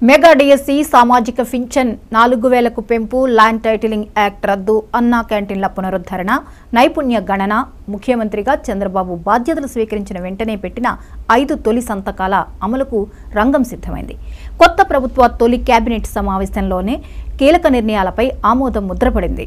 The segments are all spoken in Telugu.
మెగా డిఎస్సి సామాజిక పింఛన్ 4000కు పెంపు, ల్యాండ్ టైటిలింగ్ యాక్ట్ రద్దు, అన్నా క్యాంటీన్ల పునరుద్ధరణ, నైపుణ్య గణన. ముఖ్యమంత్రిగా చంద్రబాబు బాధ్యతలు స్వీకరించిన వెంటనే పెట్టిన 5 తొలి సంతకాల అమలుకు రంగం సిద్ధమైంది. కొత్త ప్రభుత్వ తొలి కేబినెట్ సమావేశంలోనే కీలక నిర్ణయాలపై ఆమోదం ముద్రపడింది.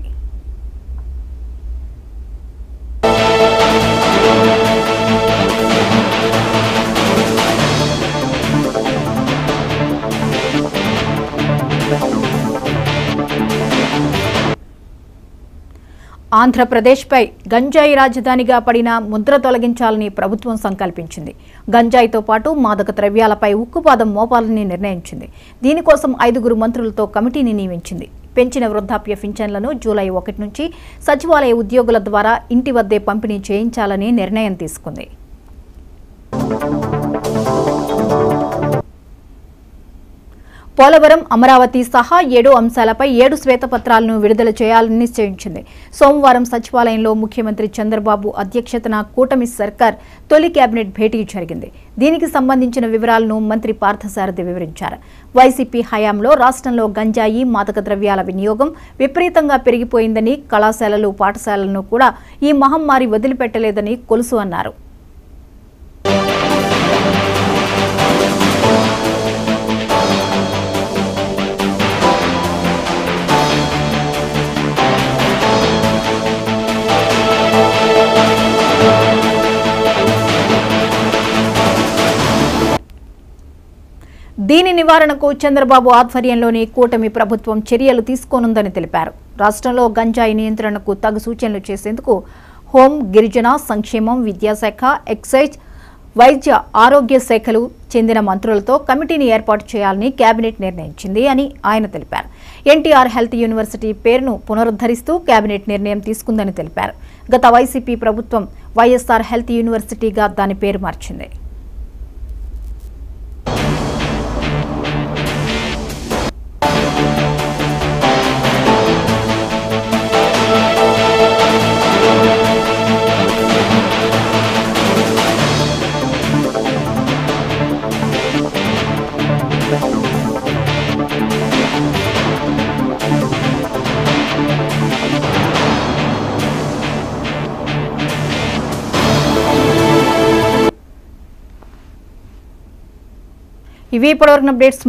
ఆంధ్రప్రదేశ్పై గంజాయి రాజధానిగా పడిన ముద్ర తొలగించాలని ప్రభుత్వం సంకల్పించింది. గంజాయితో పాటు మాదక ద్రవ్యాలపై ఉక్కుపాదం మోపాలని నిర్ణయించింది. దీనికోసం 5 మంత్రులతో కమిటీని నియమించింది. పెంచిన వృద్ధాప్య పింఛన్లను జూలై 1 నుంచి సచివాలయ ఉద్యోగుల ద్వారా ఇంటి వద్దే పంపిణీ చేయించాలని నిర్ణయం తీసుకుంది. పోలవరం, అమరావతి సహా 7 అంశాలపై 7 శ్వేతపత్రాలను విడుదల చేయాలని నిశ్చయించింది. సోమవారం సచివాలయంలో ముఖ్యమంత్రి చంద్రబాబు అధ్యక్షతన కూటమి సర్కార్ తొలి కేబినెట్ భేటీ జరిగింది. దీనికి సంబంధించిన వివరాలను మంత్రి పార్థసారథి వివరించారు. వైసీపీ హయాంలో రాష్ట్రంలో గంజాయి, మాదక ద్రవ్యాల వినియోగం విపరీతంగా పెరిగిపోయిందని, కళాశాలలు, పాఠశాలలను కూడా ఈ మహమ్మారి వదిలిపెట్టలేదని కొలుసు అన్నారు. దీని నివారణకు చంద్రబాబు ఆధ్వర్యంలోని కూటమి ప్రభుత్వం చర్యలు తీసుకోనుందని తెలిపారు. రాష్ట్రంలో గంజాయి నియంత్రణకు తగు సూచనలు చేసేందుకు హోం, గిరిజన సంక్షేమం, విద్యాశాఖ, ఎక్సైజ్, వైద్య ఆరోగ్య శాఖలు చెందిన మంత్రులతో కమిటీని ఏర్పాటు చేయాలని కేబినెట్ నిర్ణయించింది అని ఆయన తెలిపారు. ఎన్టీఆర్ హెల్త్ యూనివర్సిటీ పేరును పునరుద్ధరిస్తూ కేబినెట్ నిర్ణయం తీసుకుందని తెలిపారు. గత వైసీపీ ప్రభుత్వం వైఎస్ఆర్ హెల్త్ యూనివర్సిటీగా దాని పేరు మార్చింది. ఇవి ఇప్పటివరకు అప్డేట్స్.